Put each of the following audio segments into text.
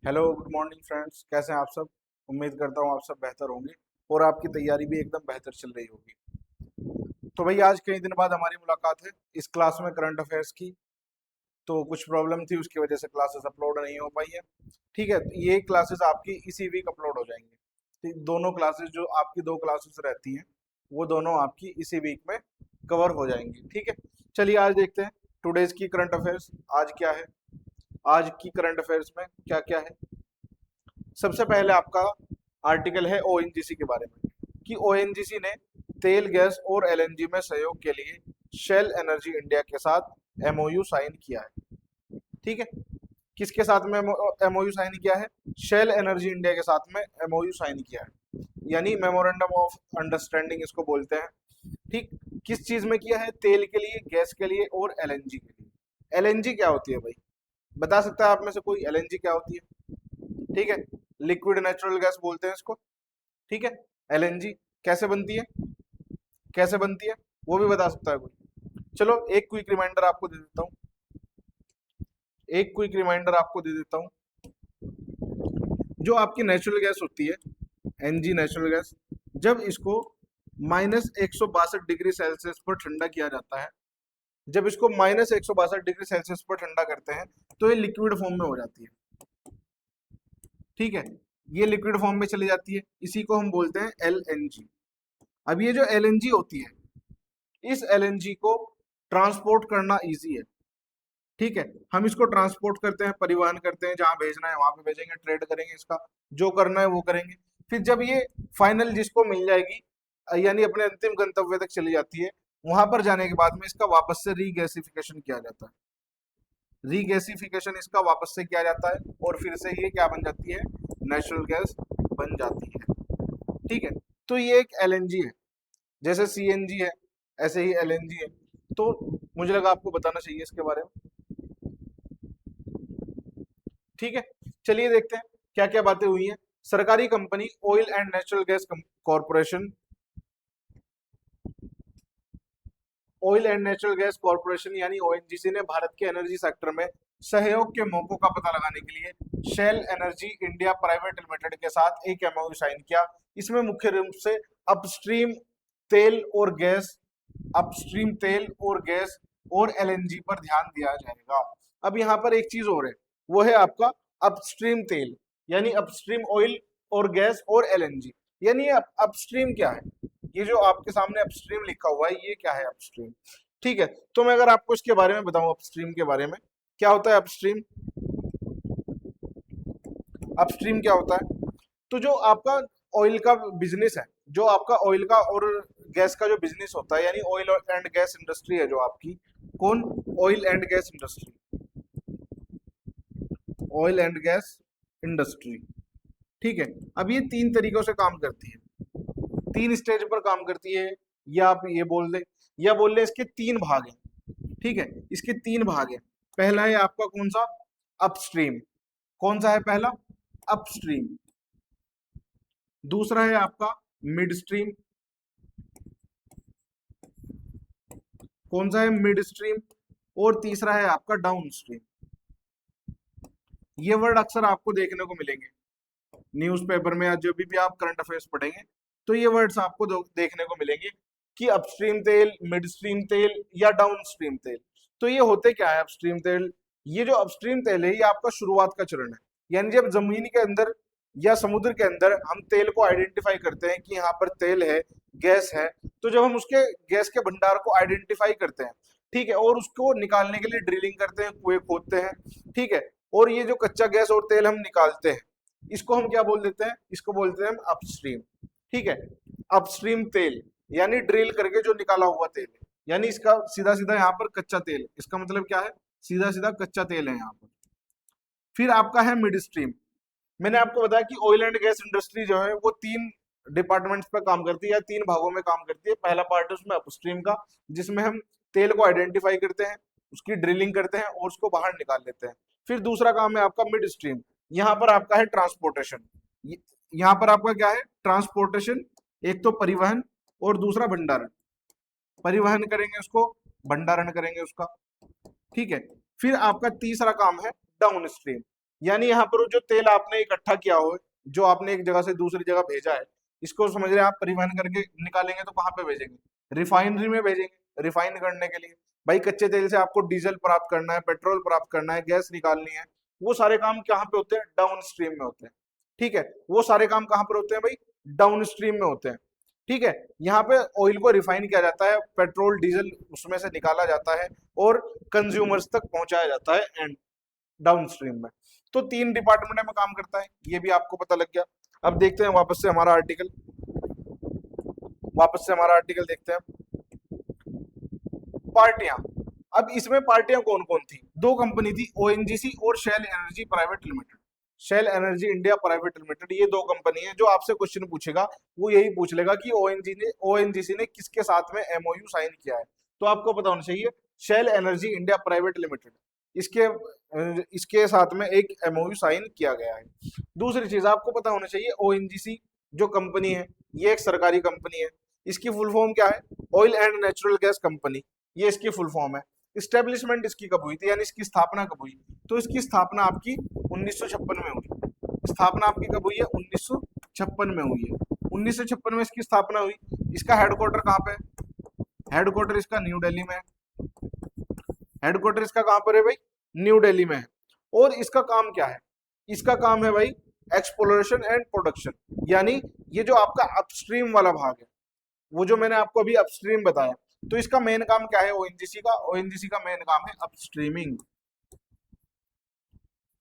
Hello good morning friends, कैसे हैं आप सब। उम्मीद करता हूँ आप सब बेहतर होंगे और आपकी तैयारी भी एकदम बेहतर चल रही होगी। तो भाई आज कई दिन बाद हमारी मुलाकात है इस क्लास में करंट अफेयर्स की। तो कुछ प्रॉब्लम थी, उसकी वजह से क्लासेस अपलोड नहीं हो पाई है। ठीक है, तो ये क्लासेस आपकी इसी वीक अपलोड हो जाएंगी। तो दोनों क्लासेस जो आपकी दो क्लासेस रहती हैं वो दोनों आपकी इसी वीक में कवर हो जाएंगी। ठीक है, चलिए आज देखते हैं टुडेज की करंट अफेयर्स। आज क्या है, आज की करंट अफेयर्स में क्या क्या है। सबसे पहले आपका आर्टिकल है ओएनजीसी के बारे में कि ओएनजीसी ने तेल गैस और एलएनजी में सहयोग के लिए शेल एनर्जी इंडिया के साथ एमओयू साइन किया है। ठीक है, किसके साथ में एमओयू साइन किया है? शेल एनर्जी इंडिया के साथ में एमओयू साइन किया है, यानी मेमोरेंडम ऑफ अंडरस्टैंडिंग इसको बोलते हैं। ठीक, किस चीज में किया है? तेल के लिए, गैस के लिए और एलएनजी के लिए। एलएनजी क्या होती है भाई, बता सकता है आप में से कोई एलएनजी क्या होती है? ठीक है, लिक्विड नेचुरल गैस बोलते हैं इसको। ठीक है, एलएनजी कैसे बनती है, कैसे बनती है वो भी बता सकता है कोई? चलो एक क्विक रिमाइंडर आपको दे देता हूँ, एक क्विक रिमाइंडर आपको दे देता हूँ। जो आपकी नेचुरल गैस होती है, एनजी नेचुरल गैस, जब इसको -162 डिग्री सेल्सियस पर ठंडा किया जाता है, जब इसको -162 डिग्री सेल्सियस पर ठंडा करते हैं तो ये लिक्विड फॉर्म में हो जाती है। ठीक है, ये लिक्विड फॉर्म में चली जाती है, इसी को हम बोलते हैं एलएनजी। अब ये जो एलएनजी होती है, इस एलएनजी को ट्रांसपोर्ट करना इजी है। ठीक है, हम इसको ट्रांसपोर्ट करते हैं, परिवहन करते हैं, जहां भेजना है वहां पे भेजेंगे, ट्रेड करेंगे, इसका जो करना है वो करेंगे। फिर जब ये फाइनल जिसको मिल जाएगी, यानी अपने अंतिम गंतव्य तक चली जाती है, वहां पर जाने के बाद में इसका वापस से रीगैसिफिकेशन किया जाता है। रीगैसिफिकेशन इसका वापस से किया जाता है और फिर से ये क्या बन जाती है? नेचुरल गैस बन जाती है। ठीक है, तो ये एक एलएनजी है, जैसे सीएनजी है ऐसे ही एलएनजी है। तो मुझे लगा आपको बताना चाहिए इसके बारे में। ठीक है, चलिए देखते हैं क्या क्या बातें हुई हैं। सरकारी company oil and natural gas corporation, oil and natural gas corporation यानी ओएनजीसी ने भारत के एनर्जी सेक्टर में सहयोग के मौकों का पता लगाने के लिए Shell Energy India Private Limited के साथ एक एमओयू साइन किया। इसमें मुख्य रूप से अपस्ट्रीम तेल और गैस, अपस्ट्रीम तेल और गैस और एलएनजी पर ध्यान दिया जाएगा। अब यहाँ पर एक चीज और है, वो है आपका अपस्ट्रीम तेल, यानी अपस्ट्रीम ऑयल और गैस और एलएनजी। यानी अपस्ट्रीम क्या है? ये जो आपके सामने अपस्ट्रीम लिखा हुआ है, ये क्या है अपस्ट्रीम? ठीक है, तो मैं अगर आपको इसके बारे में बताऊं, अपस्ट्रीम के बारे में, क्या होता है अपस्ट्रीम? अपस्ट्रीम क्या होता है? तो जो आपका ऑयल का बिजनेस है, जो आपका ऑयल का और गैस का जो बिजनेस होता है, यानी ऑयल एंड गैस इंडस्ट्री है जो आपकी, कौन? Oil and gas industry, oil and gas industry. ठीक है, अब ये तीन तरीकों से काम करती है, तीन स्टेज पर काम करती है, या आप ये बोल दे, या बोल दे इसके तीन भाग हैं। ठीक है, इसके तीन भाग हैं। पहला है आपका कौन सा? अपस्ट्रीम। कौन सा है पहला? अपस्ट्रीम। दूसरा है आपका मिड स्ट्रीम। कौन सा है? Mid stream. और तीसरा है आपका डाउन स्ट्रीम। ये वर्ड अक्सर आपको देखने को मिलेंगे न्यूज़पेपर में, या जब भी आप करंट अफेयर्स पढ़ेंगे तो ये वर्ड्स आपको देखने को मिलेंगे कि अपस्ट्रीम तेल, मिड स्ट्रीम तेल या डाउन स्ट्रीम तेल। तो ये होते क्या है अपस्ट्रीम तेल? ये जो अपस्ट्रीम तेल है, ये आपका शुरुआत का चरण है, यानी जब जमीन के अंदर या समुद्र के अंदर हम तेल को आइडेंटिफाई करते हैं कि यहाँ पर तेल है, गैस है, तो जब हम उसके गैस के भंडार को आइडेंटिफाई करते हैं, ठीक है, और उसको निकालने के लिए ड्रिलिंग करते हैं, कुएं खोदते हैं, ठीक है, और ये जो कच्चा गैस और तेल हम निकालते हैं, इसको हम क्या बोल देते हैं? इसको बोलते हैं हम अपस्ट्रीम। ठीक है, अपस्ट्रीम तेल यानी ड्रिल करके जो निकाला हुआ तेल है, यानी इसका सीधा सीधा यहाँ पर कच्चा तेल है, इसका मतलब क्या है? सीधा सीधा कच्चा तेल है यहाँ पर। फिर आपका है मिड स्ट्रीम। मैंने आपको बताया कि ऑयल एंड गैस इंडस्ट्री जो है वो तीन डिपार्टमेंट्स पे काम करती है, या तीन भागों में काम करती है। पहला पार्ट है उसमें अपस्ट्रीम का, जिसमें हम तेल को आइडेंटिफाई करते हैं, उसकी ड्रिलिंग करते हैं और उसको बाहर निकाल लेते हैं। फिर दूसरा काम है आपका मिड स्ट्रीम, यहाँ पर आपका है ट्रांसपोर्टेशन। यहाँ पर आपका क्या है? ट्रांसपोर्टेशन। एक तो परिवहन और दूसरा भंडारण। परिवहन करेंगे उसको, भंडारण करेंगे उसका। ठीक है, फिर आपका तीसरा काम है डाउन स्ट्रीम। यानी यहाँ पर जो तेल आपने इकट्ठा किया हो, जो आपने एक जगह से दूसरी जगह भेजा है, इसको समझ रहे हैं आप, परिवहन करके निकालेंगे तो कहाँ पे भेजेंगे? रिफाइनरी में भेजेंगे, रिफाइन करने के लिए। भाई कच्चे तेल से आपको डीजल प्राप्त करना है, पेट्रोल प्राप्त करना है, गैस निकालनी है, वो सारे काम कहाँ पे होते हैं? डाउन स्ट्रीम में होते हैं। ठीक है, वो सारे काम कहाँ पर होते हैं भाई? डाउन स्ट्रीम में होते हैं। ठीक है, यहाँ पे ऑयल को रिफाइन किया जाता है, पेट्रोल डीजल उसमें से निकाला जाता है और कंज्यूमर्स तक पहुंचाया जाता है एंड डाउन स्ट्रीम में। तो 3 डिपार्टमेंट में काम करता है, ये भी आपको पता लग गया। अब देखते हैं वापस से हमारा आर्टिकल, देखते हैं। पार्टियां, अब इसमें पार्टियां कौन कौन थी? 2 कंपनी थी, ओएनजीसी और Shell Energy Private Limited. Shell Energy India Private Limited, ये 2 कंपनी है। जो आपसे क्वेश्चन पूछेगा वो यही पूछ लेगा कि ओएनजीसी ने किसके साथ में एमओयू साइन किया है। तो आपको पता होना चाहिए Shell Energy India Private Limited, इसके इसके साथ में एक एमओयू साइन किया गया है। दूसरी चीज आपको पता होना चाहिए, ओएनजीसी जो कंपनी है ये एक सरकारी कंपनी है। इसकी फुल फॉर्म क्या है? Oil and natural gas company, ये इसकी फुल फॉर्म है। इस्टेब्लिशमेंट इसकी कब हुई थी, यानी इसकी स्थापना कब हुई? तो इसकी स्थापना आपकी 1956 में हुई। स्थापना आपकी कब हुई है? 1956 में हुई है। 1956 में इसकी स्थापना हुई। इसका हेडक्वार्टर कहाँ पे है? हेडक्वार्टर इसका न्यू दिल्ली में है। हेडक्वार्टर इसका कहाँ पर है भाई? न्यू दिल्ली में है। और इसका काम क्या है? इसका काम है भाई एक्सप्लोरेशन एंड प्रोडक्शन, यानी ये जो आपका अपस्ट्रीम वाला भाग है, वो जो मैंने आपको अभी अपस्ट्रीम बताया, तो इसका मेन काम क्या है ओएनजीसी का? ओएनजीसी का मेन काम है अपस्ट्रीमिंग।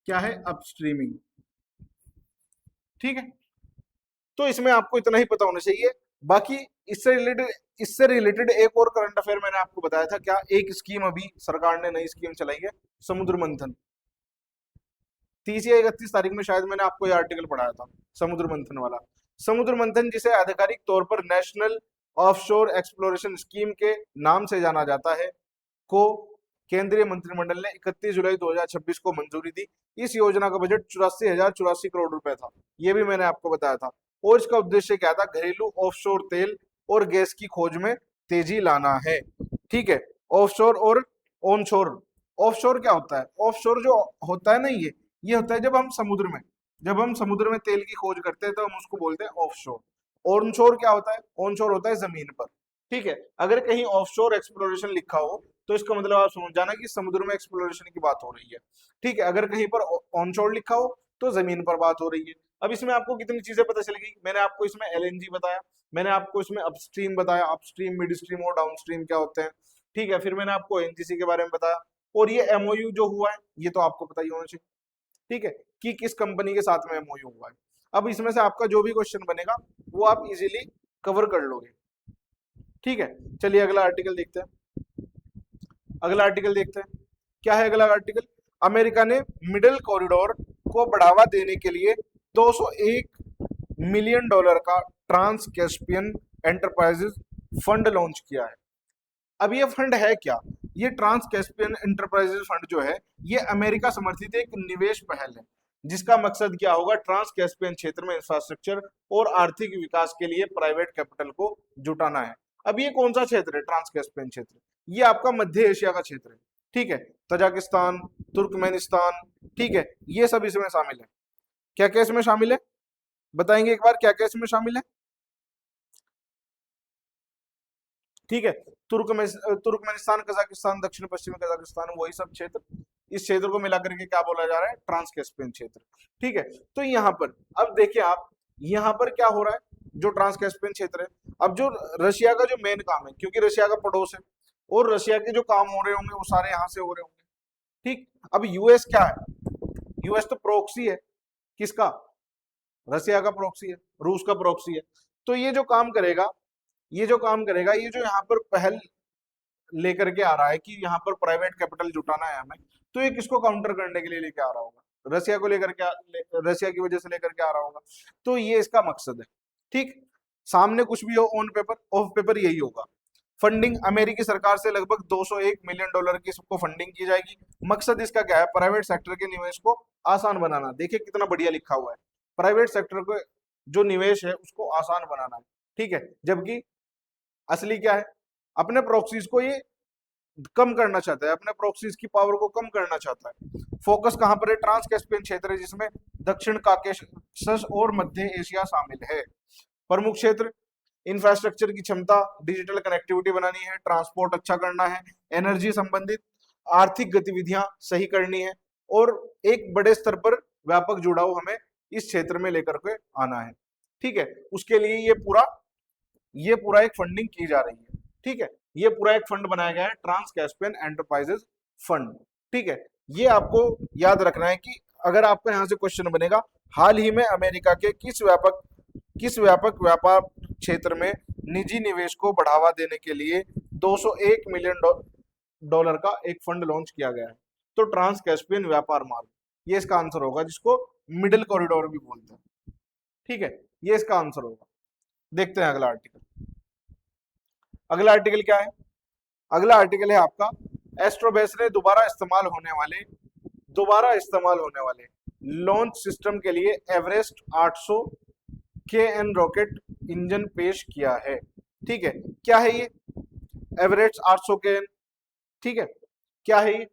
क्या है? अपस्ट्रीमिंग। ठीक है, तो इसमें आपको इतना ही पता होना चाहिए। बाकी इससे रिलेटेड एक और करंट अफेयर मैंने आपको बताया था, क्या? एक स्कीम अभी सरकार ने नई स्कीम चलाई है, समुद्र मंथन। 30 या 31 तारीख में शायद मैंने आपको ये आर्टिकल पढ़ाया था, समुद्र मंथन वाला। समुद्र मंथन, जिसे आधिकारिक तौर पर नेशनल ऑफशोर एक्सप्लोरेशन स्कीम के नाम से जाना जाता है, को केंद्रीय मंत्रिमंडल ने 31 जुलाई 2026 को मंजूरी दी। इस योजना का बजट 84,084 करोड़ रुपए था, ये भी मैंने आपको बताया था। और इसका उद्देश्य क्या था? घरेलू ऑफशोर तेल और गैस की खोज में तेजी लाना है। ठीक है, ऑफशोर और ऑनशोर। ऑफशोर क्या होता है? ऑफशोर जो होता है ना, ये होता है जब हम समुद्र में तेल की खोज करते हैं तो हम उसको बोलते हैं ऑफशोर। ऑनशोर क्या होता है? ऑनशोर होता है जमीन पर। ठीक है, अगर कहीं ऑफशोर एक्सप्लोरेशन लिखा हो तो इसका मतलब आप समझ जाना कि समुद्र में एक्सप्लोरेशन की बात हो रही है। ठीक है, अगर कहीं पर ऑनशोर लिखा हो तो जमीन पर बात हो रही है। अब इसमें आपको कितनी चीजें पता चल गई? मैंने आपको इसमें एलएनजी बताया, मैंने आपको इसमें अपस्ट्रीम बताया, अपस्ट्रीम, मिड स्ट्रीम और डाउनस्ट्रीम क्या होते हैं। ठीक है, फिर मैंने आपको एनजीसी के बारे में बताया, और ये एमओयू जो हुआ है ये तो आपको पता ही होना चाहिए। ठीक है, कि किस कंपनी के साथ में एमओयू हुआ है। अब इसमें से आपका जो भी क्वेश्चन बनेगा वो आप इजीली कवर कर लोगे। ठीक है, चलिए अगला आर्टिकल देखते हैं। क्या है अगला आर्टिकल? अमेरिका ने मिडिल कॉरिडोर को बढ़ावा देने के लिए 201 मिलियन डॉलर का trans Caspian enterprises fund launch किया है। अब ये फंड है क्या? ये ट्रांस कैस्पियन एंटरप्राइजेस फंड जो है, ये अमेरिका समर्थित एक निवेश पहल है, जिसका मकसद क्या होगा? ट्रांस कैस्पियन क्षेत्र में इंफ्रास्ट्रक्चर और आर्थिक विकास के लिए प्राइवेट कैपिटल को जुटाना है। अब ये कौन सा क्षेत्र है? ट्रांस कैस्पियन क्षेत्र, ये आपका मध्य एशिया का क्षेत्र है। ठीक है, तजाकिस्तान, तुर्कमेनिस्तान, ठीक है, ये सब इसमें शामिल है। क्या क्या इसमें शामिल है? बताएंगे एक बार क्या क्या इसमें शामिल है? ठीक है, तुर्कमेनिस्तान, कजाकिस्तान, दक्षिण पश्चिमी कजाकिस्तान, वही सब क्षेत्र, इस क्षेत्र को मिलाकर के क्या बोला जा रहा है? ट्रांस कैस्पियन क्षेत्र। ठीक है, तो यहाँ पर अब देखिए आप, यहाँ पर क्या हो रहा है? जो ट्रांस कैस्पियन क्षेत्र है, अब जो रशिया का जो मेन काम है, क्योंकि रशिया का पड़ोस है और रशिया के जो काम हो रहे होंगे वो सारे यहाँ से हो रहे होंगे। ठीक, अब यूएस क्या है? यूएस तो प्रोक्सी है, किसका? रसिया का प्रोक्सी है, रूस का प्रोक्सी है। तो ये जो यहाँ पर पहल लेकर के आ रहा है कि यहाँ पर प्राइवेट कैपिटल जुटाना है हमें, तो ये किसको काउंटर करने के लिए लेके आ रहा होगा? रसिया को रसिया की वजह से लेकर के आ रहा होगा। तो ये इसका मकसद है। ठीक, सामने कुछ भी हो, ऑन पेपर ऑफ पेपर यही होगा। फंडिंग अमेरिकी सरकार से लगभग 201 मिलियन डॉलर की सबको फंडिंग की जाएगी। मकसद इसका क्या है? प्राइवेट सेक्टर के निवेश को आसान बनाना। देखिए कितना बढ़िया लिखा हुआ है, प्राइवेट सेक्टर को जो निवेश है उसको आसान बनाना है। ठीक है, जबकि असली क्या है? अपने प्रॉक्सीज को ये कम करना चाहता है, अपने प्रॉक्सीज की पावर को कम करना चाहता है। फोकस कहाँ पर है? ट्रांस कैस्पियन क्षेत्र है, जिसमें दक्षिण काकेशस और मध्य एशिया शामिल है। प्रमुख क्षेत्र: इंफ्रास्ट्रक्चर की क्षमता, डिजिटल कनेक्टिविटी बनानी है, ट्रांसपोर्ट अच्छा करना है, एनर्जी संबंधित आर्थिक गतिविधियां सही करनी है, और एक बड़े स्तर पर व्यापक जुड़ाव हमें इस क्षेत्र में लेकर के आना है। ठीक है, उसके लिए ये पूरा एक फंडिंग की जा रही है। ठीक है, ये पूरा एक फंड बनाया गया है, ट्रांस कैस्पियन एंटरप्राइजेस फंड। ठीक है, ये आपको याद रखना है कि अगर आपका यहाँ से क्वेश्चन बनेगा, हाल ही में अमेरिका के किस व्यापक व्यापार क्षेत्र में निजी निवेश को बढ़ावा देने के लिए 201 मिलियन डॉलर का एक फंड लॉन्च किया गया है? तो ट्रांस कैस्पियन व्यापार मार्ग, ये इसका आंसर होगा, जिसको मिडिल कॉरिडोर भी बोलते हैं। ठीक है, ये इसका आंसर होगा। देखते हैं अगला आर्टिकल। अगला आर्टिकल क्या है? अगला आर्टिकल है आपका, एस्ट्रोबेस ने दोबारा इस्तेमाल होने वाले लॉन्च सिस्टम के लिए एवरेस्ट 800 KN रॉकेट इंजन पेश किया है। ठीक है, क्या है ये एवरेस्ट 800 KN? ठीक है, क्या है ये,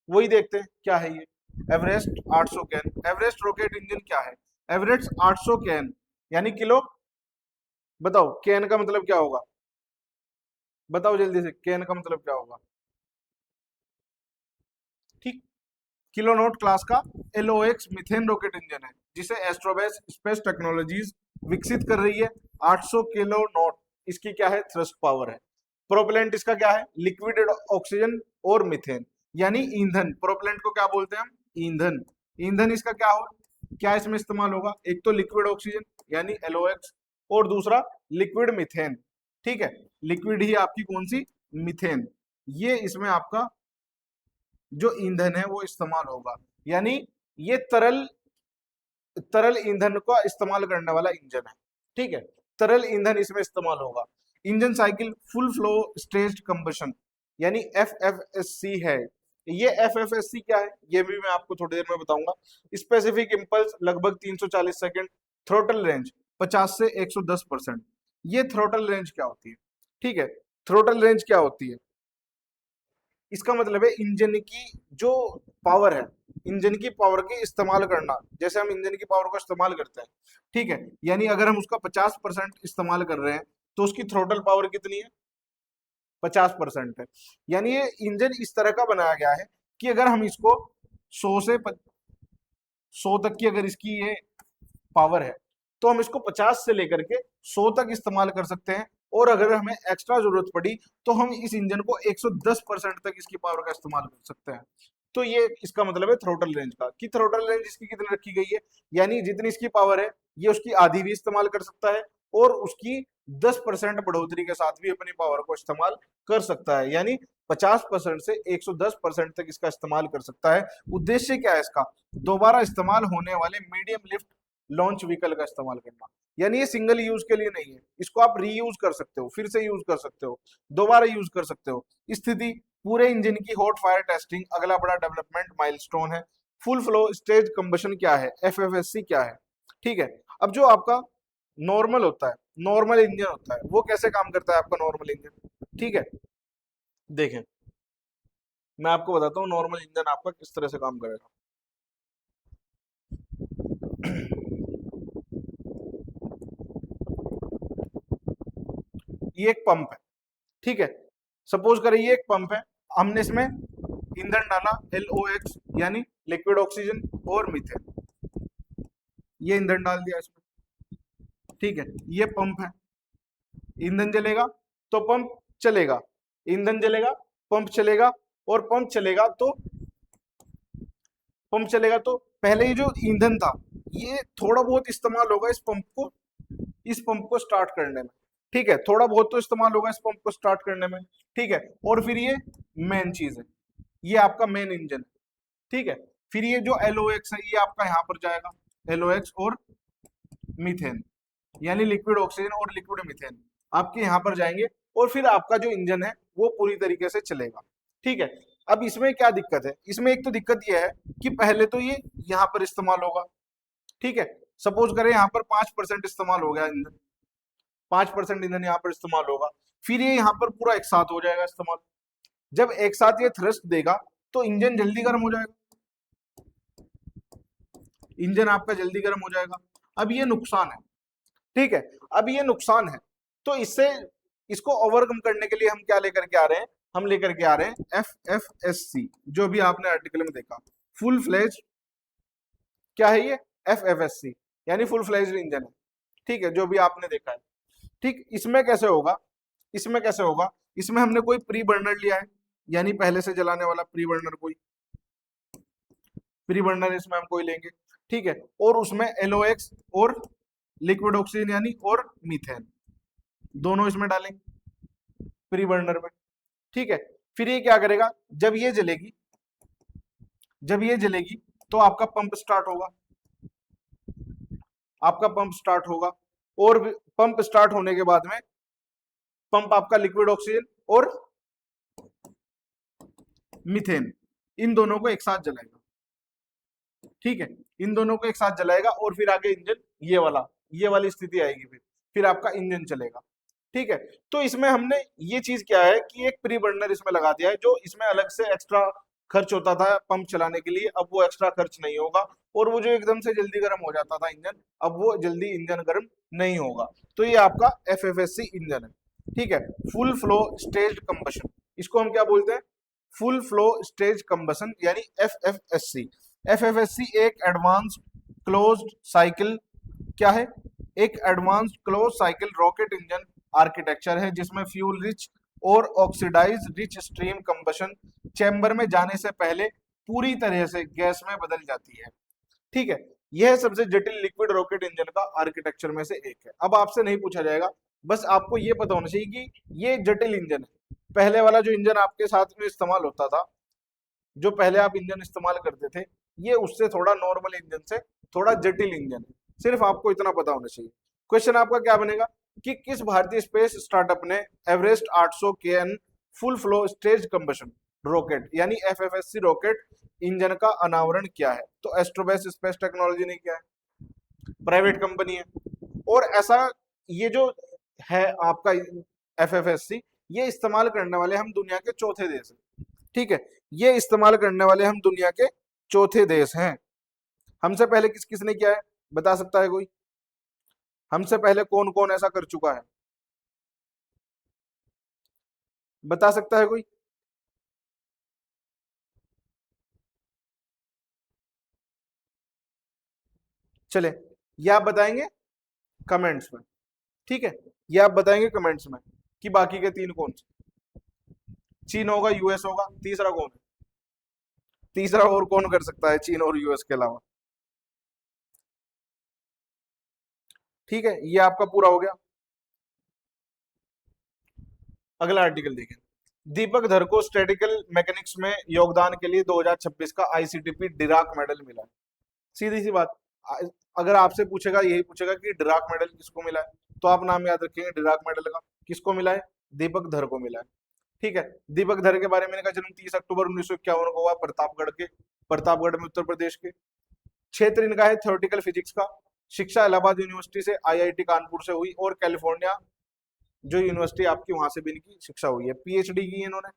वही देखते हैं क्या है ये Everest 800 KN। Everest rocket engine क्या है? एवरेस्ट 800 KN यानी किलो, बताओ केएन का मतलब क्या होगा? बताओ जल्दी से, केएन का मतलब क्या होगा? ठीक, किलोनॉट क्लास का एलओएक्स मीथेन रॉकेट इंजन है, जिसे एस्ट्रोबेस स्पेस टेक्नोलॉजीज विकसित कर रही है। 800 किलो नॉट इसकी क्या है? थ्रस्ट पावर है। प्रोपेलेंट इसका क्या है? लिक्विड ऑक्सीजन और मीथेन, यानी ईंधन। प्रोपेलेंट को क्या बोलते हैं हम? ईंधन। ईंधन इसका क्या इसमें इस्तेमाल होगा? एक तो लिक्विड ऑक्सीजन यानी एलओएक्स, और दूसरा लिक्विड मीथेन। ठीक है, लिक्विड ही आपकी कौन सी? मीथेन। ये इसमें आपका जो ईंधन है वो इस्तेमाल होगा, यानी ये तरल तरल ईंधन का इस्तेमाल करने वाला इंजन है। ठीक है, तरल ईंधन इसमें इस्तेमाल होगा। Engine cycle full flow staged combustion यानी FFSC है। ये FFSC क्या है ये भी मैं आपको थोड़ी देर में बताऊंगा। स्पेसिफिक इंपल्स लगभग 340 सेकंड, थ्रोटल रेंज 50 से 110%। ये थ्रोटल रेंज क्या होती है? ठीक है, थ्रोटल रेंज क्या होती है? इसका मतलब है इंजन की जो पावर है, इंजन की पावर के इस्तेमाल करना, जैसे हम इंजन की पावर को इस्तेमाल करते हैं। ठीक है, यानी अगर हम उसका 50% इस्तेमाल कर रहे हैं तो उसकी थ्रोटल पावर कितनी है? 50% है। यानी ये इंजन इस तरह का बनाया गया है कि अगर हम इसको 100 तक की अगर इसकी ये पावर है, तो हम इसको 50 से लेकर के 100 तक इस्तेमाल कर सकते हैं, और अगर हमें एक्स्ट्रा जरूरत पड़ी तो हम इस इंजन को 110% तक इसकी पावर का इस्तेमाल कर सकते हैं। तो ये इसका मतलब है थ्रोटल रेंज का, कि थ्रोटल रेंज इसकी कितनी रखी गई है, यानी जितनी इसकी पावर है ये उसकी आधी भी इस्तेमाल कर सकता है, और उसकी 10% बढ़ोतरी के साथ भी अपनी पावर को इस्तेमाल कर सकता है, यानी 50% से 110% तक इसका इस्तेमाल कर सकता है। उद्देश्य क्या है इसका? दोबारा इस्तेमाल होने वाले मीडियम लिफ्ट लॉन्च व्हीकल का इस्तेमाल करना, यानी ये सिंगल यूज के लिए नहीं है, इसको आप रीयूज कर सकते हो, फिर से यूज कर सकते हो, दोबारा यूज कर सकते हो। स्थिति: पूरे इंजन की हॉट फायर टेस्टिंग अगला बड़ा डेवलपमेंट माइलस्टोन है। फुल फ्लो स्टेज कंबशन क्या है? FFSC क्या है? ठीक है, अब जो आपका नॉर्मल होता है, नॉर्मल इंजन होता है, वो कैसे काम करता है आपका नॉर्मल इंजन? ठीक है, देखें मैं आपको बताता हूँ नॉर्मल इंजन आपका किस तरह से काम करेगा। ये एक पंप है। ठीक है, सपोज करें ये एक पंप है, हमने इसमें ईंधन डाला LOX यानी लिक्विड ऑक्सीजन और मीथेन, ये ईंधन डाल दिया इसमें। ठीक है, ये पंप है, ईंधन जलेगा तो पंप चलेगा, ईंधन जलेगा पंप चलेगा, और पंप चलेगा तो पहले ही जो ईंधन था ये थोड़ा बहुत इस्तेमाल होगा इस पंप को स्टार्ट करने में। ठीक है, थोड़ा बहुत तो इस्तेमाल होगा इस पंप को स्टार्ट करने में। ठीक है, और फिर ये मेन चीज है, ये आपका मेन इंजन है। ठीक है, फिर ये जो LOX है ये आपका यहाँ पर जाएगा, LOX और मीथेन यानी लिक्विड ऑक्सीजन और लिक्विड मीथेन आपके यहाँ पर जाएंगे, और फिर आपका जो इंजन है वो पूरी तरीके से चलेगा। ठीक है, अब इसमें क्या दिक्कत है? इसमें एक तो दिक्कत यह है कि पहले तो ये यहाँ पर इस्तेमाल होगा। ठीक है, सपोज करें यहाँ पर 5% इस्तेमाल हो गया ईंधन, 5% ईंधन यहाँ पर इस्तेमाल होगा, फिर ये यहाँ पर पूरा एक साथ हो जाएगा इस्तेमाल। जब एक साथ ये थ्रस्ट देगा तो इंजन जल्दी गर्म हो जाएगा, इंजन आपका जल्दी गर्म हो जाएगा। अब ये नुकसान है, ठीक है, अब ये नुकसान है। तो इससे इसको ओवरकम करने के लिए हम क्या लेकर के आ रहे हैं, हम लेकर के आ रहे हैं FFSC, जो भी आपने आर्टिकल में देखा, फुल फ्लेज, क्या है ये, FFSC, यानी फुल फ्लेज इंजन है, ठीक है, जो भी आपने देखा है। ठीक, इसमें कैसे होगा, इसमें कैसे होगा, इसमें हमने कोई प्री बर्नर लिया है, यानी पहले से जलाने वाला प्री बर्नर, कोई प्री बर्नर इसमें हम कोई लेंगे, ठीक है, और उसमें LOX और लिक्विड ऑक्सीजन यानी और मीथेन, दोनों इसमें डालेंगे प्री बर्नर में, ठीक है। फिर ये क्या करेगा, जब ये जलेगी, जब ये जलेगी तो आपका पंप स्टार्ट होगा, आपका पंप स्टार्ट होगा, और पंप स्टार्ट होने के बाद में पंप आपका लिक्विड ऑक्सीजन और मीथेन, इन दोनों को एक साथ जलाएगा, ठीक है, इन दोनों को एक साथ जलाएगा, और फिर आगे इंजन ये वाली स्थिति आएगी, फिर आपका इंजन चलेगा, ठीक है। तो इसमें हमने ये चीज क्या है कि एक प्री बर्नर इसमें लगा दिया है, जो इसमें अलग से एक्स्ट्रा खर्च होता था पंप चलाने के लिए, अब वो एक्स्ट्रा खर्च नहीं होगा, और वो जो एकदम से जल्दी गर्म हो जाता था इंजन, अब वो जल्दी इंजन गर्म नहीं होगा। तो ये आपका FFSC इंजन है, ठीक है, फुल फ्लो स्टेज कंबशन, इसको हम क्या बोलते हैं, फुल फ्लो स्टेज कंबशन, यानी FFSC। FFSC एक एडवांस्ड क्लोज्ड साइकिल, क्या है, एक advanced close cycle rocket engine architecture है, जिसमें फ्यूल रिच और oxidise rich stream combustion chamber में जाने से पहले पूरी तरह से गैस में बदल जाती है, ठीक है। यह सबसे जटिल लिक्विड रॉकेट इंजन का आर्किटेक्चर में से एक है। अब आपसे नहीं पूछा जाएगा, बस आपको यह पता होना चाहिए कि ये जटिल इंजन है। पहले वाला जो इंजन आपके साथ में इस्तेमाल होता था, जो पहले आप इंजन इस्तेमाल करते थे, ये उससे थोड़ा नॉर्मल इंजन से थोड़ा जटिल इंजन है, सिर्फ आपको इतना पता होना चाहिए। क्वेश्चन आपका क्या बनेगा कि किस भारतीय स्पेस स्टार्टअप ने Everest 800 KN full flow stage combustion rocket यानी FFSC रॉकेट इंजन का अनावरण किया है? तो एस्ट्रोबेस स्पेस टेक्नोलॉजी ने किया है, प्राइवेट कंपनी है। और ऐसा ये जो है आपका FFSC, ये इस्तेमाल करने वाले हम दुनिया के चौथे देश हैं, ठीक है, ये इस्तेमाल करने वाले हम दुनिया के चौथे देश हैं। हमसे पहले किस किसने किया है, बता सकता है कोई, हमसे पहले कौन कौन ऐसा कर चुका है, बता सकता है कोई? चले, ये आप बताएंगे कमेंट्स में, ठीक है, ये आप बताएंगे कमेंट्स में कि बाकी के तीन कौन से, चीन होगा, US होगा, तीसरा कौन है, तीसरा और कौन कर सकता है चीन और US के अलावा, ठीक है, ये आपका पूरा हो गया। अगला आर्टिकल देखें, दीपक धर को स्टैटिकल मैकेनिक्स में योगदान के लिए 2026 का ICTP डिराक मेडल मिला है। सीधी सी बात, अगर आपसे पूछेगा, यही पूछेगा कि डिराक मेडल किसको मिला है, तो आप नाम याद रखेंगे डिराक मेडल का, किसको मिला है, दीपक धर को मिला है, ठीक है। दीपक धर के बारे में का जन्म 30 अक्टूबर 1951 को हुआ प्रतापगढ़ में, उत्तर प्रदेश के। क्षेत्र इनका है थ्योरेटिकल फिजिक्स का। शिक्षा इलाहाबाद यूनिवर्सिटी से, IIT कानपुर से हुई, और कैलिफोर्निया जो यूनिवर्सिटी आपकी, वहां से भी इनकी शिक्षा हुई है, PhD की इन्होंने,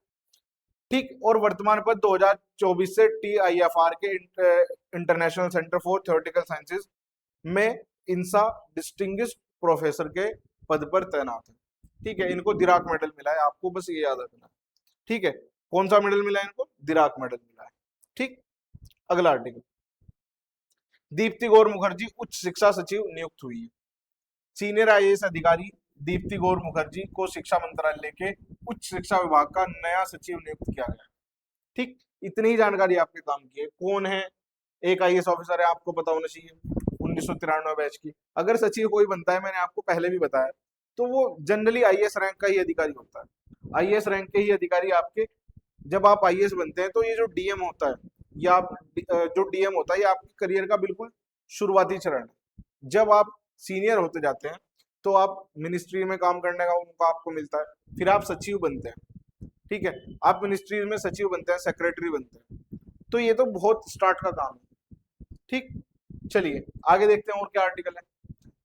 ठीक। और वर्तमान पद 2024 से TIFR के international centre for theoretical sciences में इंसा डिस्टिंग्विश्ड प्रोफेसर के पद पर तैनात है, ठीक है। इनको दिराक मेडल मिला है, आपको बस ये याद रखना, ठीक है। कौन सा मेडल मिला है इनको, दिराक मेडल मिला है, ठीक। अगला आर्टिकल, दीप्ति गौर मुखर्जी उच्च शिक्षा सचिव नियुक्त हुई है। सीनियर IAS अधिकारी दीप्ति गौर मुखर्जी को शिक्षा मंत्रालय के उच्च शिक्षा विभाग का नया सचिव नियुक्त किया गया, ठीक। इतनी ही जानकारी आपके काम की है। कौन है, एक IAS ऑफिसर है, आपको पता होना चाहिए, 1993 बैच की। अगर सचिव कोई बनता है, मैंने आपको पहले भी बताया, तो वो जनरली IAS रैंक का ही अधिकारी होता है। IAS रैंक के ही अधिकारी आपके, जब आप IAS बनते हैं, तो ये जो DM होता है, या आप जो DM होता है, ये आपके करियर का बिल्कुल शुरुआती चरण है। जब आप सीनियर होते जाते हैं, तो आप मिनिस्ट्री में काम करने का उनको आपको मिलता है, फिर आप सचिव बनते हैं, ठीक है, आप मिनिस्ट्री में सचिव बनते हैं, सेक्रेटरी बनते हैं, तो ये तो बहुत स्टार्ट का काम है, ठीक। चलिए आगे देखते हैं और क्या आर्टिकल है।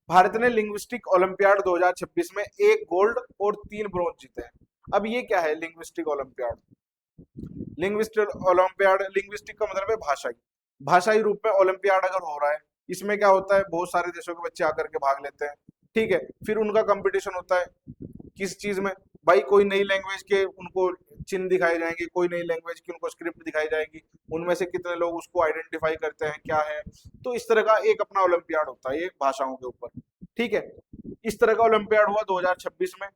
भारत ने लिंग्विस्टिक ओलंपियाड 2026 में 1 गोल्ड और 3 ब्रॉन्ज जीते हैं। अब ये क्या है linguistic olympiad, linguistic olympiad, linguistic का मतलब है भाषाई, भाषाई रूप में ओलंपियाड अगर हो रहा है, इसमें क्या होता है, बहुत सारे देशों के बच्चे आकर के भाग लेते हैं, ठीक है। फिर उनका कंपटीशन होता है किस चीज में, भाई कोई नई लैंग्वेज के उनको चिन्ह दिखाए जाएंगे, कोई नई लैंग्वेज की उनको स्क्रिप्ट दिखाई जाएगी, उनमें से कितने लोग उसको आइडेंटिफाई करते हैं क्या है। तो इस तरह का एक अपना ओलंपियाड होता है ये भाषाओं के ऊपर, ठीक है। इस तरह का ओलंपियाड हुआ 2026 में,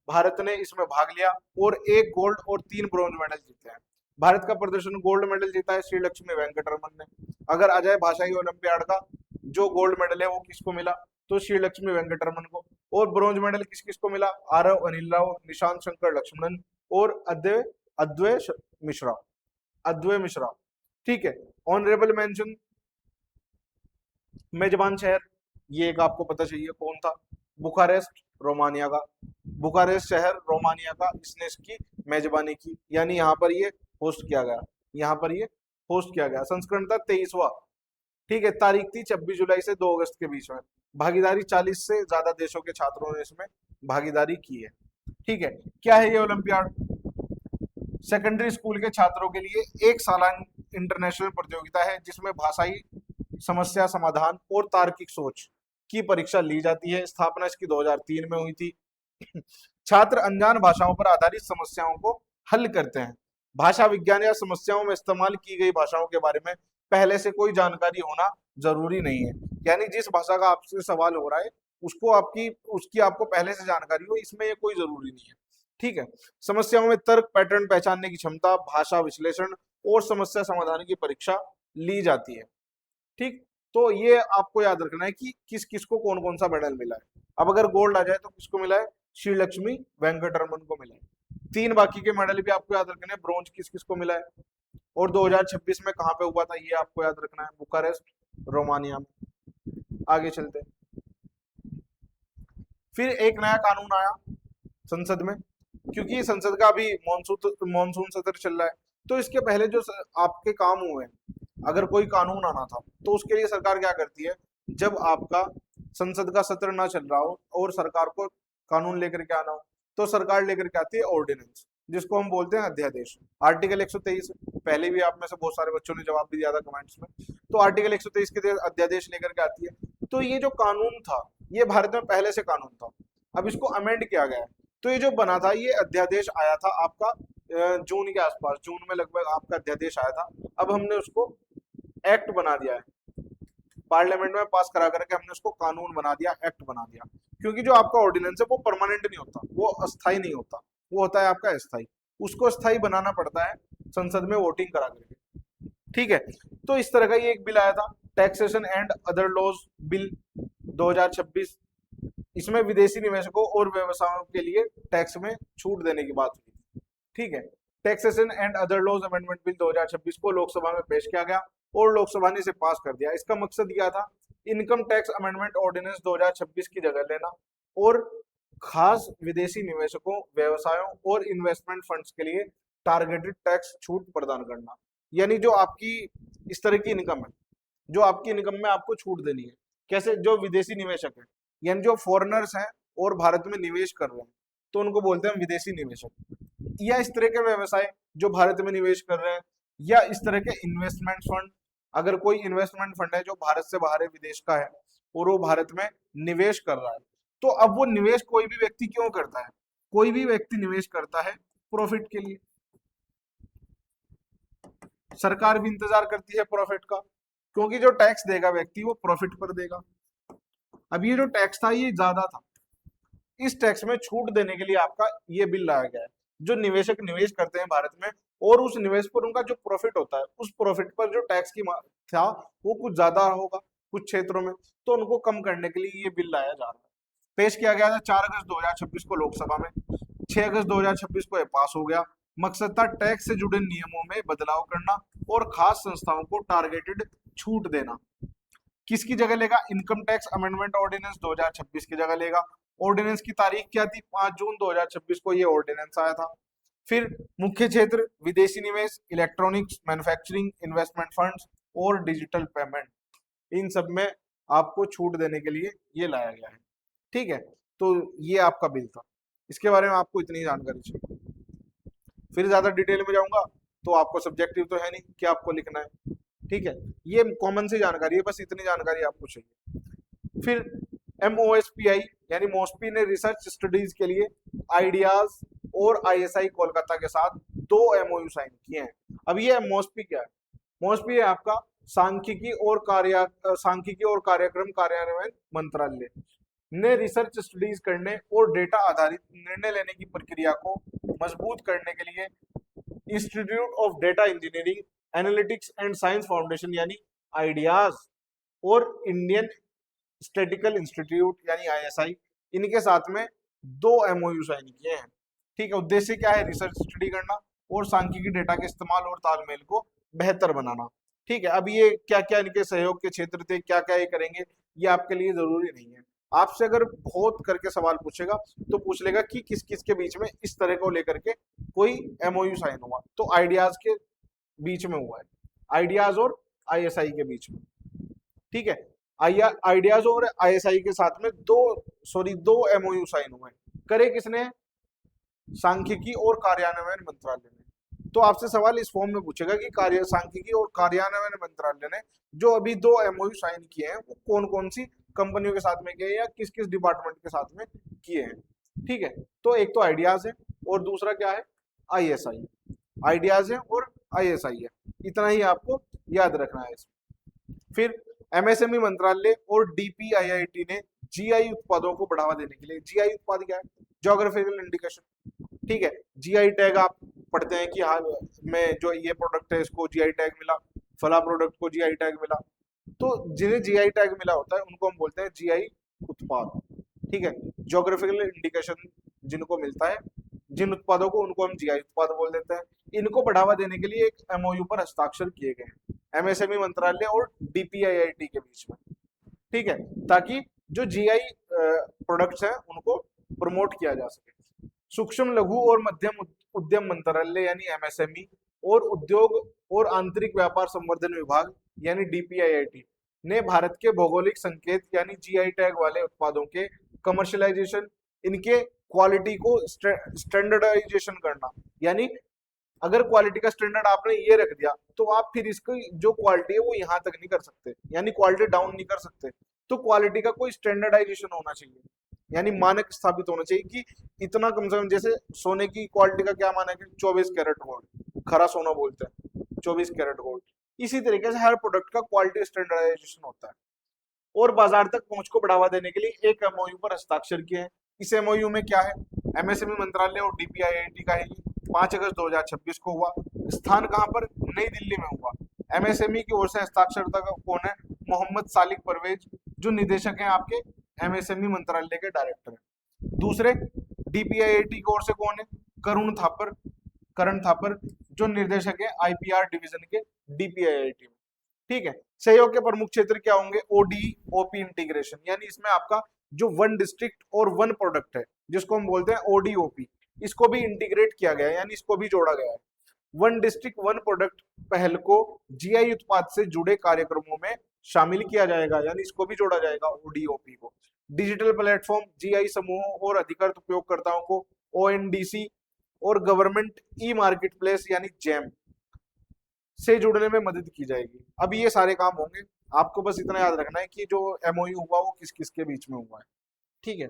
भारत ने इसमें भाग लिया और 1 गोल्ड और 3 ब्रॉन्ज मेडल जीते हैं। भारत का प्रदर्शन गोल्ड मेडल जीता है श्री लक्ष्मी वेंकटरमन ने। अगर आ जाए भाषाई ओलंपियाड का, जो गोल्ड मेडल है वो किसको मिला, तो श्री लक्ष्मी वेंकटरमन को। और ब्रॉन्ज मेडल किस किस को मिला, आरव अनिल राव, निशांत शंकर लक्ष्मणन और अद्वैय अद्वैय मिश्रा, अद्वैय मिश्रा, ठीक है। ऑनरेबल मेंशन मेजबान शहर, ये एक आपको पता चाहिए कौन था, बुखारेस्ट रोमानिया का, बुखारेस्ट शहर रोमानिया का, इसने इसकी मेजबानी की, यानी यहाँ पर ये होस्ट किया गया, यहाँ पर ये होस्ट किया गया। संस्करण था 23वां, ठीक है। तारीख थी 26 जुलाई से 2 अगस्त के बीच में। भागीदारी 40 से ज्यादा देशों के छात्रों ने इसमें भागीदारी की है, ठीक है। क्या है ये ओलंपियाड, सेकेंडरी स्कूल के छात्रों के लिए एक सालाना इंटरनेशनल प्रतियोगिता है जिसमें भाषाई समस्या समाधान और तार्किक सोच की परीक्षा ली जाती है। स्थापना इसकी 2003 में हुई थी। छात्र अनजान भाषाओं पर आधारित समस्याओं को हल करते हैं। भाषा विज्ञान या समस्याओं में इस्तेमाल की गई भाषाओं के बारे में पहले से कोई जानकारी होना जरूरी नहीं है, यानी जिस भाषा का आपसे सवाल हो रहा है उसको उसकी आपको पहले से जानकारी हो, इसमें ये कोई जरूरी नहीं है, ठीक है। समस्याओं में तर्क पैटर्न पहचानने की क्षमता, भाषा विश्लेषण और समस्या समाधान की परीक्षा ली जाती है, ठीक। तो ये आपको याद रखना है कि किस किस को कौन कौन सा मेडल मिला है। अब अगर गोल्ड आ जाए तो किसको मिला है, श्री लक्ष्मी वेंकटरमन को मिला है। 3 बाकी के मेडल भी आपको याद रखने हैं, ब्रॉन्ज किस किस को मिला है और 2026 में कहाँ पे हुआ था ये आपको याद रखना है, बुखारेस्ट रोमानिया में। आगे चलते हैं। फिर एक नया कानून आया संसद में, क्योंकि संसद का अभी मॉनसून सत्र चल रहा है, तो इसके पहले जो आपके काम हुए, अगर कोई कानून आना था तो उसके लिए सरकार क्या करती है, जब आपका संसद का सत्र ना चल रहा हो और सरकार को कानून लेकर के आना हो, तो सरकार लेकर के आती है ऑर्डिनेंस, जिसको हम बोलते हैं अध्यादेश। आर्टिकल 123, पहले भी आप में से बहुत सारे बच्चों ने जवाब भी दिया था कमेंट्स में, तो आर्टिकल 123 के तहत अध्यादेश लेकर के आती है। तो ये जो कानून था ये भारत में पहले से कानून था, अब इसको अमेंड किया गया है। तो ये जो बना था ये अध्यादेश आया था आपका जून के आसपास, जून में लगभग आपका अध्यादेश आया था। अब हमने उसको एक्ट बना दिया है, पार्लियामेंट में पास करा करके हमने उसको कानून बना दिया, एक्ट बना दिया। क्योंकि जो आपका ऑर्डिनेंस है वो परमानेंट नहीं होता, वो अस्थाई नहीं होता, वो होता है आपका अस्थाई, उसको स्थायी बनाना पड़ता है संसद में वोटिंग करा करके, ठीक है। तो इस तरह का ये एक बिल आया था, taxation and other laws bill 2026। इसमें विदेशी निवेशकों और व्यवसायों के लिए टैक्स में छूट देने की बात हुई, ठीक है। Taxation and other laws amendment bill 2026 को लोकसभा में पेश किया गया और लोकसभा ने इसे पास कर दिया। इसका मकसद क्या था, इनकम टैक्स अमेंडमेंट ऑर्डिनेंस 2026 की जगह लेना और खास विदेशी निवेशकों, व्यवसायों और इन्वेस्टमेंट फंड्स के लिए टारगेटेड टैक्स छूट प्रदान करना। यानी जो आपकी इस तरह की इनकम है, जो आपकी इनकम में आपको छूट देनी है, कैसे, जो विदेशी निवेशक है, यानी जो फॉरेनर्स हैं और भारत में निवेश कर रहे हैं, तो उनको बोलते हैं विदेशी निवेशक। या इस तरह के व्यवसाय जो भारत में निवेश कर रहे हैं, या इस तरह के इन्वेस्टमेंट फंड, अगर कोई इन्वेस्टमेंट फंड है जो भारत से बाहर है, विदेश का है, और वो भारत में निवेश कर रहा है, तो अब वो निवेश कोई भी व्यक्ति क्यों करता है, कोई भी व्यक्ति निवेश करता है प्रॉफिट के लिए। सरकार भी इंतजार करती है प्रॉफिट का, क्योंकि जो टैक्स देगा व्यक्ति वो प्रॉफिट पर देगा। अब ये जो टैक्स था ये ज्यादा था, इस टैक्स में छूट देने के लिए आपका ये बिल लाया गया है। जो निवेशक निवेश करते हैं भारत में और उस निवेश पर उनका जो प्रॉफिट होता है, उस प्रॉफिट पर जो टैक्स की था वो कुछ ज्यादा होगा कुछ क्षेत्रों में, तो उनको कम करने के लिए ये बिल लाया जा रहा है। पेश किया गया था 4 अगस्त 2026 को लोकसभा में, 6 अगस्त 2026 को ये पास हो गया। मकसद था टैक्स से जुड़े नियमों में बदलाव करना और खास संस्थाओं को टारगेटेड छूट देना। किसकी जगह लेगा, इनकम टैक्स अमेंडमेंट ऑर्डिनेंस 2026 की जगह लेगा। ऑर्डिनेंस की तारीख क्या थी, 5 जून 2026 को ये ऑर्डिनेंस आया था। फिर मुख्य क्षेत्र विदेशी निवेश, इलेक्ट्रॉनिक्स, मैन्युफैक्चरिंग, इन्वेस्टमेंट फंड्स और डिजिटल पेमेंट, इन सब में आपको छूट देने के लिए ये लाया गया है, ठीक है। तो ये आपका बिल था, इसके बारे में आपको इतनी जानकारी चाहिए। फिर ज्यादा डिटेल में जाऊंगा तो आपको सब्जेक्टिव तो है नहीं कि आपको लिखना है। ठीक है, ये कॉमन सी जानकारी है, बस इतनी जानकारी आपको चाहिए। फिर MOSPI यानी मोस्पी ने रिसर्च स्टडीज के लिए आइडियाज और ISI कोलकाता के साथ 2 MOU साइन किए हैं। अब ये मोस्पी क्या है? मोस्पी है आपका सांख्यिकी और कार्यक्रम कार्यान्वयन मंत्रालय ने रिसर्च स्टडीज करने और डेटा आधारित निर्णय लेने की प्रक्रिया को मजबूत करने के लिए institute of data engineering analytics and science foundation यानी आइडियाज और इंडियन स्टेटिकल इंस्टीट्यूट यानी ISI, इनके साथ में 2 MOU साइन किए हैं। ठीक है, उद्देश्य क्या है? रिसर्च स्टडी करना और सांख्यिकी डेटा के इस्तेमाल और तालमेल को बेहतर बनाना। ठीक है, अब ये क्या क्या इनके सहयोग के क्षेत्र थे, क्या क्या ये करेंगे, ये आपके लिए जरूरी नहीं है। आपसे अगर बहुत करके सवाल पूछेगा तो पूछ लेगा कि किस किस के बीच में इस तरह को लेकर के कोई MOU साइन हुआ, तो आइडियाज के बीच में हुआ है, आइडियाज और ISI के बीच में। ठीक है, आइडियाज और ISI के साथ में दो MOU साइन हुए। करे किसने? सांख्यिकी और कार्यान्वयन मंत्रालय ने। तो आपसे सवाल इस फॉर्म में पूछेगा कि सांख्यिकी और कार्यान्वयन मंत्रालय ने जो अभी 2 MOU साइन किए हैं वो कौन कौन सी कंपनियों के साथ में किए या किस किस डिपार्टमेंट के साथ में किए हैं। ठीक है, तो एक तो आइडियाज है और दूसरा क्या है? ISI। आइडियाज है और ISI है, इतना ही आपको याद रखना है इसमें। फिर MSME मंत्रालय और DPIIT ने GI उत्पादों को बढ़ावा देने के लिए, GI उत्पाद क्या है? Geographical indication. ठीक है, GI टैग आप पढ़ते हैं कि हाल में जो ये प्रोडक्ट है इसको GI टैग मिला, फला प्रोडक्ट को GI टैग मिला। तो जिन्हें GI टैग मिला होता है उनको हम बोलते हैं GI उत्पाद। ठीक है, ज्योग्राफिकल इंडिकेशन जिनको मिलता है, जिन उत्पादों को, उनको हम GI उत्पाद बोल देते हैं। इनको बढ़ावा देने के लिए एक MOU पर हस्ताक्षर किए गए हैं MSME मंत्रालय और DPIIT के बीच में। ठीक है, ताकि जो GI प्रोडक्ट्स हैं उनको प्रमोट किया जा सके। सूक्ष्म लघु और मध्यम उद्यम मंत्रालय यानी MSME और उद्योग और आंतरिक व्यापार संवर्धन विभाग यानी DPIIT ने भारत के भौगोलिक संकेत यानी GI टैग वाले उत्पादों के कमर्शियलाइजेशन, इनके क्वालिटी को स्टैंडर्डाइजेशन करना, यानी अगर क्वालिटी का स्टैंडर्ड आपने ये रख दिया तो आप फिर इसकी जो क्वालिटी है वो यहाँ तक नहीं कर सकते, यानी क्वालिटी डाउन नहीं कर सकते। तो क्वालिटी का कोई स्टैंडर्डाइजेशन होना चाहिए, यानी मानक स्थापित होना चाहिए कि इतना कम से कम, जैसे सोने की क्वालिटी का क्या मानक है? 24 कैरेट गोल्ड, खरा सोना बोलते हैं, 24 कैरेट गोल्ड। इसी तरीके से हर प्रोडक्ट का क्वालिटी स्टैंडर्डाइजेशन होता है। और बाजार तक पहुंच को बढ़ावा देने के लिए एक MOU पर हस्ताक्षर किए हैं। इस MOU में क्या है? MSME मंत्रालय और DPIIT का है। 5 अगस्त 2026 को हुआ। स्थान कहाँ पर? नई दिल्ली में हुआ। MSME की ओर से हस्ताक्षरता कौन है? मोहम्मद सालिक परवेज, जो निदेशक हैं आपके MSME मंत्रालय के डायरेक्टर हैं। दूसरे DPIIT की ओर से कौन है? करण थापर, जो निर्देशक है IPR डिवीजन के DPIIT में। ठीक है, सहयोग के प्रमुख क्षेत्र क्या होंगे? ODOP इंटीग्रेशन, यानी इसमें आपका जो वन डिस्ट्रिक्ट और वन प्रोडक्ट है जिसको हम बोलते हैं ODOP, इसको भी इंटीग्रेट किया गया है, यानी इसको भी जोड़ा गया है। वन डिस्ट्रिक्ट वन प्रोडक्ट पहल को GI उत्पाद से जुड़े कार्यक्रमों में शामिल किया जाएगा, यानी इसको भी जोड़ा जाएगा ODOP को। डिजिटल प्लेटफॉर्म GI समूहों और अधिकृत उपयोगकर्ताओं को ONDC और गवर्नमेंट मार्केट प्लेस यानी JAM से जुड़ने में मदद की जाएगी। अब ये सारे काम होंगे, आपको बस इतना याद रखना है कि जो MOU हुआ वो किस किस के बीच में हुआ है। ठीक है,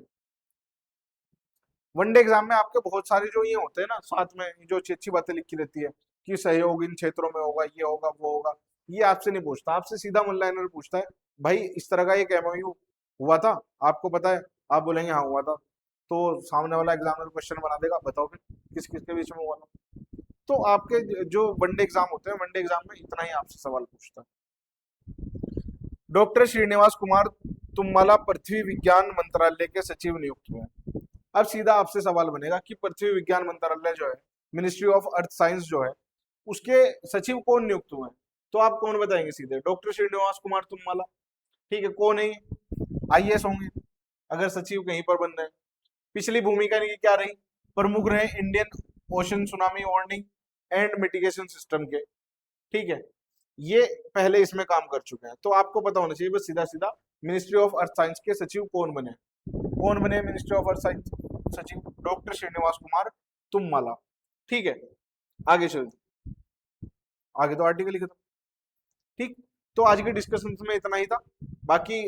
वनडे एग्जाम में आपके बहुत सारे जो ये होते हैं ना, साथ में जो अच्छी अच्छी बातें लिखी रहती है कि सहयोग इन क्षेत्रों में होगा, ये होगा, वो होगा, ये आपसे नहीं पूछता। आपसे सीधा वन लाइनर पूछता है, भाई इस तरह का एक MOU हुआ था, आपको पता है? आप बोलेंगे हाँ हुआ था, तो सामने वाला एग्जामिनर क्वेश्चन बना देगा, बताओ फिर किस किस के बीच में हुआ था। तो आपके जो वनडे एग्जाम होते हैं, वनडे एग्जाम में इतना ही आपसे सवाल पूछता है। डॉक्टर श्रीनिवास कुमार तुम्माला पृथ्वी विज्ञान मंत्रालय के सचिव नियुक्त हुए। अब सीधा आपसे सवाल बनेगा कि पृथ्वी विज्ञान मंत्रालय जो है, मिनिस्ट्री ऑफ अर्थ साइंस जो है, उसके सचिव कौन नियुक्त हुए हैं? तो आप कौन बताएंगे? सीधे डॉक्टर श्रीनिवास कुमार तुम्माला। ठीक है, कौन है? IAS होंगे अगर सचिव कहीं पर बन रहे हैं। पिछली भूमिका इनकी क्या रही? प्रमुख रहे Indian ocean tsunami warning and mitigation system के। ठीक है, ये पहले इसमें काम कर चुके हैं, तो आपको पता होना चाहिए बस सीधा सीधा मिनिस्ट्री ऑफ अर्थ साइंस के सचिव कौन बने। कौन बने मिनिस्ट्री ऑफ अर्थ साइंस सचिव? डॉक्टर श्रीनिवास कुमार तुम्माला। ठीक है, आगे चलते। आगे तो आर्टिकल ही खत्म। ठीक, तो आज के डिस्कशन में इतना ही था। बाकी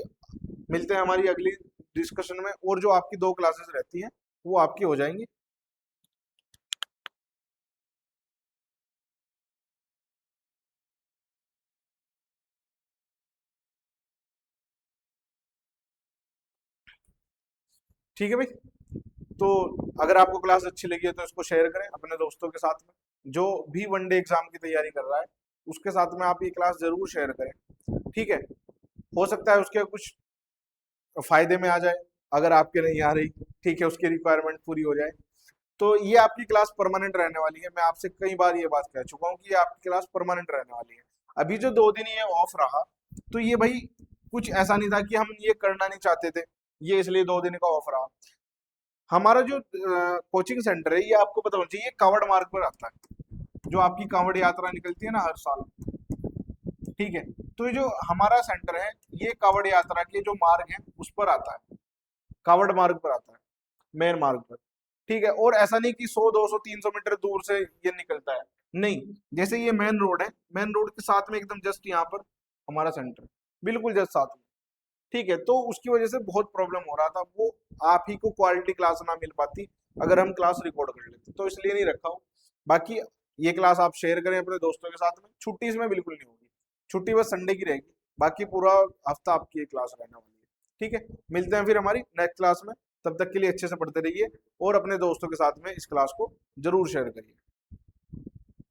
मिलते हैं हमारी अगली डिस्कशन में, और जो आपकी 2 क्लासेस रहती हैं वो आपकी हो जाएंगी। ठीक है भाई, तो अगर आपको क्लास अच्छी लगी है तो इसको शेयर करें अपने दोस्तों के साथ में। जो भी वनडे एग्जाम की तैयारी कर रहा है उसके साथ में आप ये क्लास जरूर शेयर करें। ठीक है, हो सकता है उसके कुछ फायदे में आ जाए, अगर आपके नहीं आ रही, ठीक है, उसकी रिक्वायरमेंट पूरी हो जाए। तो ये आपकी क्लास परमानेंट रहने वाली है। मैं आपसे कई बार ये बात कह चुका हूँ कि ये आपकी क्लास परमानेंट रहने वाली है। अभी जो 2 दिन ये ऑफ रहा, तो ये भाई कुछ ऐसा नहीं था कि हम ये करना नहीं चाहते थे, ये इसलिए 2 दिन का ऑफ रहा। हमारा जो कोचिंग सेंटर है ये आपको पता होना चाहिए, ये कावड़ मार्ग पर आता है। जो आपकी कावड़ यात्रा निकलती है ना हर साल, ठीक है, तो ये जो हमारा सेंटर है ये कावड़ यात्रा के जो मार्ग है उस पर आता है, कावड़ मार्ग पर आता है, मेन मार्ग पर। ठीक है, और ऐसा नहीं कि 100 200 300 मीटर दूर से ये निकलता है, नहीं। जैसे ये मेन रोड है, मेन रोड के साथ में एकदम जस्ट यहाँ पर हमारा सेंटर, बिल्कुल जस्ट साथ में। ठीक है, तो उसकी वजह से बहुत प्रॉब्लम हो रहा था, वो आप ही को क्वालिटी क्लास ना मिल पाती अगर हम क्लास रिकॉर्ड कर लेते, तो इसलिए नहीं रखा हूँ। बाकी ये क्लास आप शेयर करें अपने दोस्तों के साथ में। छुट्टी इसमें बिल्कुल नहीं होगी, छुट्टी बस संडे की रहेगी, बाकी पूरा हफ्ता आपकी ये क्लास रहने वाली है। ठीक है, मिलते हैं फिर हमारी नेक्स्ट क्लास में। तब तक के लिए अच्छे से पढ़ते रहिए और अपने दोस्तों के साथ में इस क्लास को जरूर शेयर करिए।